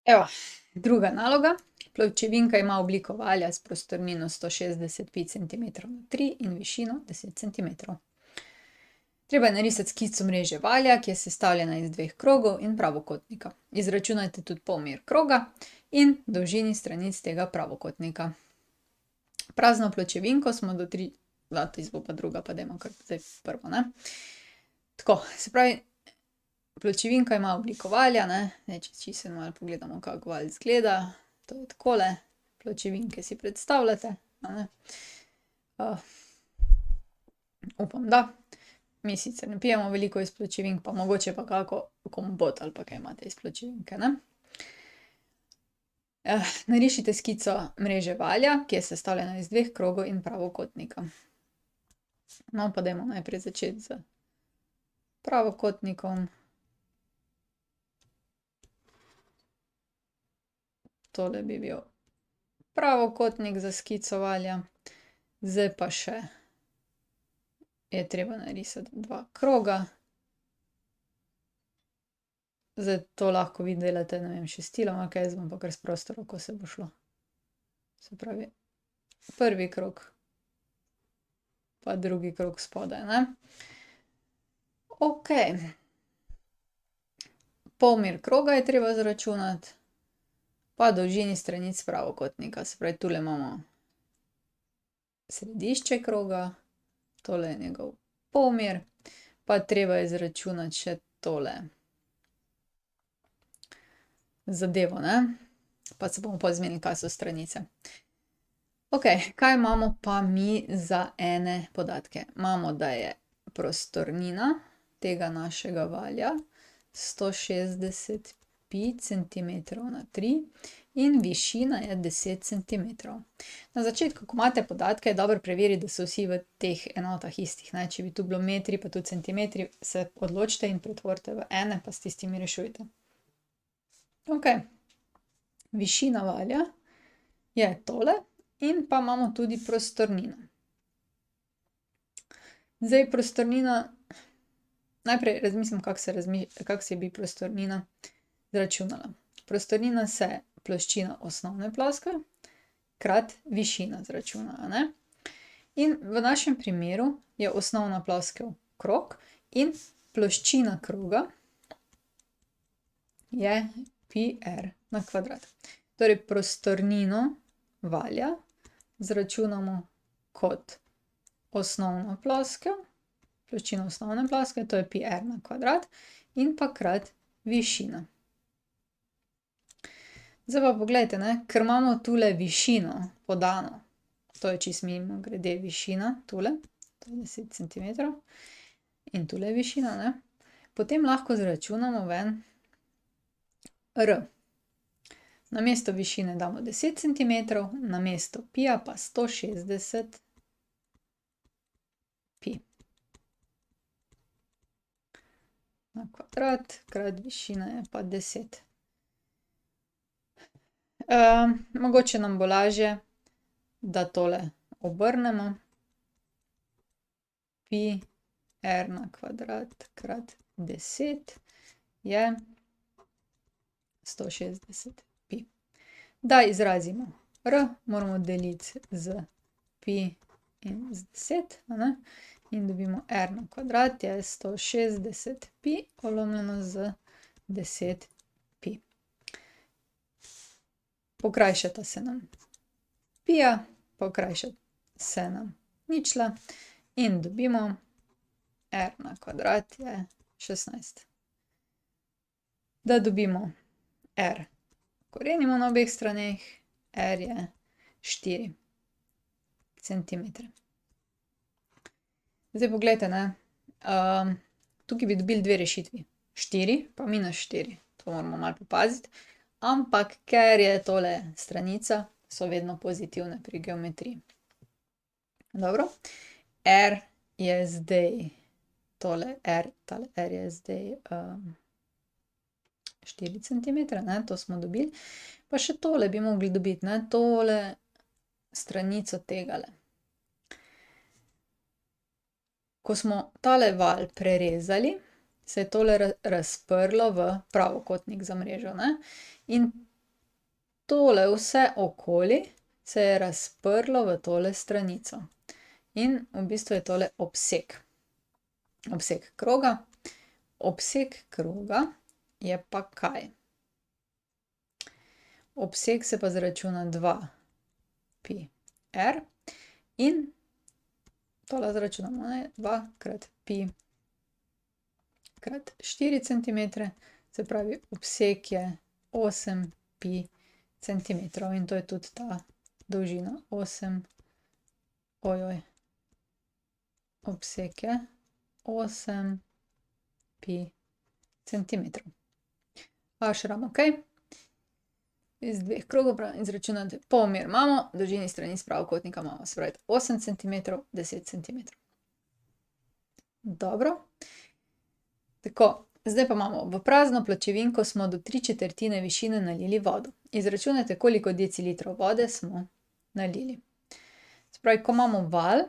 Evo, druga naloga. Pločevinka ima obliko valja s prostornino 160 cm na 3 in višino 10 cm. Treba je narisati skico mreže valja, ki je sestavljena iz dveh krogov in pravokotnika. Izračunajte tudi polmer kroga in dolžini stranic tega pravokotnika. Prazno pločevinko smo to bo pa druga, pa dajmo kar zdaj prvo, ne. Tako, se pravi, pločevinka ima obliko valja, ne, zdaj čisto malo pogledamo, kako valj izgleda. To je takole, pločevinke si predstavljate, a ne. Upam, da. Mi sicer ne pijemo veliko iz pločevink, pa mogoče pa kako kompot ali pa kaj imate iz pločevinke, ne. Narišite skico mreže valja, ki je sestavljena iz dveh krogov in pravokotnika. No, pa dajmo najprej začeti s pravokotnikom. Tole bi bil pravokotnik za skico valja. Zdaj pa še je treba narisati dva kroga. Zdaj to lahko vi delate, ne vem, šestilom ali kaj, jaz bom pa kar s prosto roko, se bo šlo. Se pravi, prvi krog, pa drugi krog spodaj, ne. Okej. Polmer kroga je treba izračunati, pa dolžini stranic pravokotnika, se pravi, tule imamo središče kroga, tole je njegov polmer, pa treba je izračunati še tole zadevo, ne. Pa se bomo pol zmenili, kaj so stranice. Okej, kaj imamo pa mi za ene podatke? Imamo, da je prostornina tega našega valja 160 pi centimetrov na 3 in višina je 10 centimetrov. Na začetku, ko imate podatke, je dobro preveriti, da so vsi v teh enotah istih, ne. Če bi tu bilo metri pa tu centimetri, se odločite in pretvorite v ene pa s tistimi rešujte. Okej. Višina valja je tole in pa imamo tudi prostornino. Zdaj prostornina, najprej razmislim, kako se bi prostornina izračunala. Prostornina se ploščina osnovne ploskve krat višina izračuna, a ne. In v našem primeru je osnovna ploskev krog in ploščina kroga je pi r na kvadrat. Torej prostornino valja izračunamo kot osnovno ploskev, ploščino osnovne ploskve, to je pi r na kvadrat, in pa krat višina. Zdaj pa poglejte, ne, ker imamo tule višino podano, to je čisto mimogrede višina, tule, to je 10 centimetrov, in tule je višina, ne, potem lahko izračunamo ven r. Namesto višine damo 10 centimetrov, namesto pija pa 160 pi na kvadrat krat višina je pa 10. Mogoče nam bo lažje, da tole obrnemo. Pi r na kvadrat krat 10 je 160 pi. Da izrazimo r, moramo deliti z pi in z 10, a ne, in dobimo r na kvadrat je 160 pi polomljeno z 10 pi. Pokrajšata se nam pija, pokrajša se nam ničla in dobimo r na kvadrat je 16. Da dobimo r, korenimo na obeh straneh, r je 4 centimetre. Zdaj poglejte, ne, tukaj bi dobili dve rešitvi, 4 pa -4, to moramo malo popaziti, ampak ker je tole stranica, so vedno pozitivne pri geometriji. Dobro, r je zdaj tole r, tale r je zdaj 4 centimetre, ne, to smo dobili. Pa še tole bi mogli dobiti, ne, tole stranico tegale. Ko smo tale valj prerezali, se je tole razprlo v pravokotnik za mrežo, ne, in tole vse okoli se je razprlo v tole stranico. In v bistvu je tole obseg. Obseg kroga. Obseg kroga je pa kaj? Obseg se pa zračuna 2πr in tole zračunamo, ne, 2 krat pi krat 4 centimetre, se pravi, obseg je 8π centimetrov in to je tudi ta dolžina 8, obseg je 8π centimetrov. Ašram, ok. Iz dveh krogov izračunate polmer imamo, dolžini strani s pravokotnika imamo, se pravi 8 cm, 10 cm. Dobro. Tako, zdaj pa imamo v prazno pločevinko smo do 3/4 višine nalili vodo. Izračunajte, koliko decilitrov vode smo nalili. Se pravi, ko imamo val,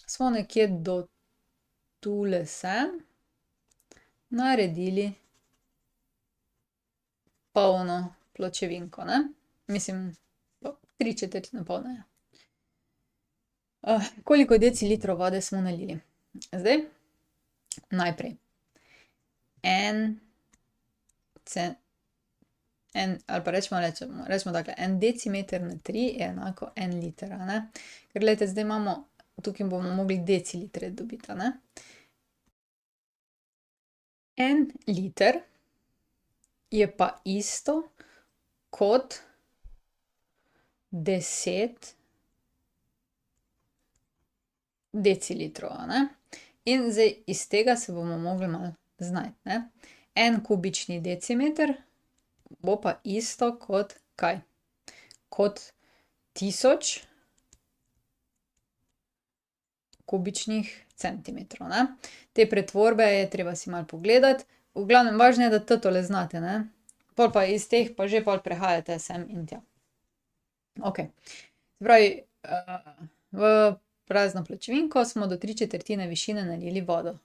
smo nekje do tule sem naredili polno pločevinko, ne? Mislim, 3/4 polna je. Koliko decilitrov vode smo nalili? Zdaj, najprej. Ali pa recimo takole, 1 decimeter na 3 je enako 1 liter, a ne? Ker glejte, zdaj imamo, tukaj bomo mogli decilitre dobiti, a ne? 1 liter je pa isto kot 10 decilitrov, a ne? In zdaj iz tega se bomo mogli malo znajti, ne? 1 kubični decimeter bo pa isto kot kaj? Kot 1000 kubičnih centimetrov, ne? Te pretvorbe je treba si malo pogledati. V glavnem, važno je, da tole znate, ne? Pol pa iz teh pa že pol prehajate sem in tja. Ok. Se pravi, v prazno pločevinko smo do 3/4 višine nalili vodo.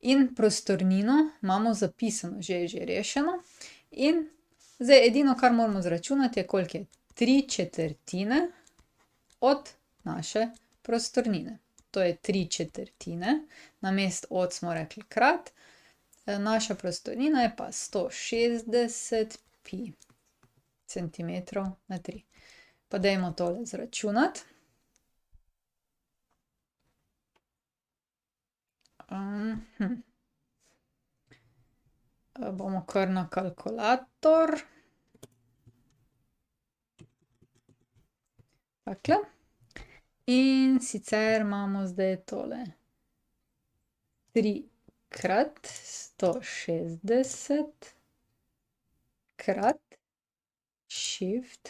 In prostornino imamo zapisano, že je že rešeno. In zdaj edino, kar moramo izračunati, je, koliko je 3/4 od naše prostornine. To je 3/4, namesto od smo rekli krat. Naša prostornina je pa 160π centimetrov na 3. Pa dajmo tole izračunati. Bomo kar na kalkulator. Takle. In sicer imamo zdaj tole 3 krat 160 krat shift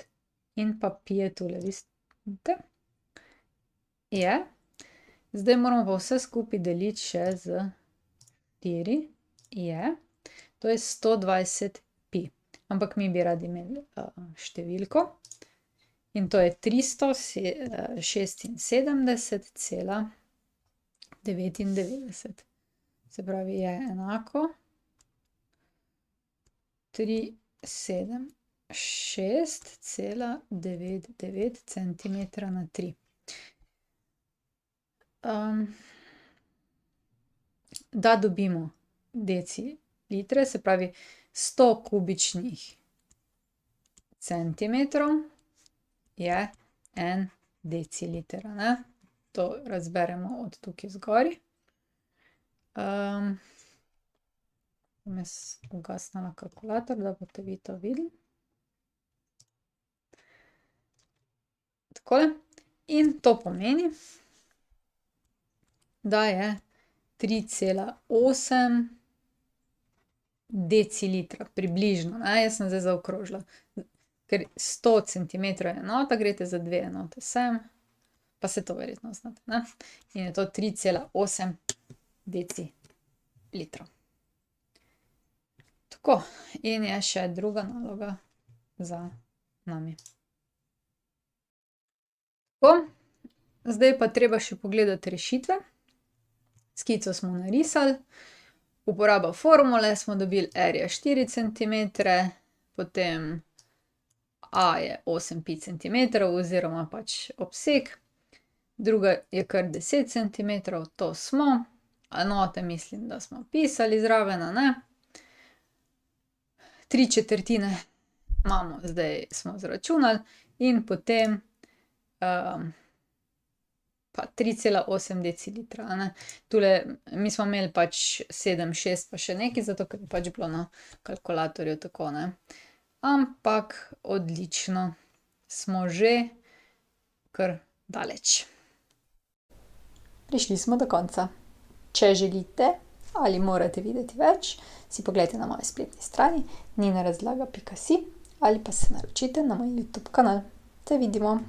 in pa pi je tule, vidite? Je. Zdaj moramo pa vse skupaj deliti še z 4. Je. To je 120π. Ampak mi bi radi imeli številko. In to je 376,99. Se pravi, je enako 376,99 centimetra na 3. Da dobimo decilitre, se pravi 100 kubičnih centimetrov je 1 deciliter, ne? To razberemo od tukaj zgori. Bom jaz ugasnila kalkulator, da boste vi to videli. Takole. In to pomeni, da je 3,8 decilitra, približno, ne? Jaz sem zdaj zaokrožila. Ker 100 centimetrov je enota, greste za 2 enote sem, pa se to verjetno znate, ne? In je to 3,8 decilitrov. Tako, in je še druga naloga za nami. Tako, zdaj pa treba še pogledati rešitve. Skico smo narisali, uporaba formule smo dobili, R je 4 centimetre, potem A je 8 pi centimetrov oziroma pač obseg, druga je kar 10 centimetrov, to smo. Enote mislim, da smo pisali zraven, a ne. 3/4 imamo, zdaj smo izračunali, in potem pa 3,8 decilitra, a ne. Tule, mi smo imeli pač 7,6 pa še nekaj, zato ker je pač bilo na kalkulatorju tako, ne. Ampak odlično, smo že kar daleč. Prišli smo do konca. Če želite ali morate videti več, si poglejte na moji spletni strani ninarazlaga.si ali pa se naročite na moj YouTube kanal. Se vidimo!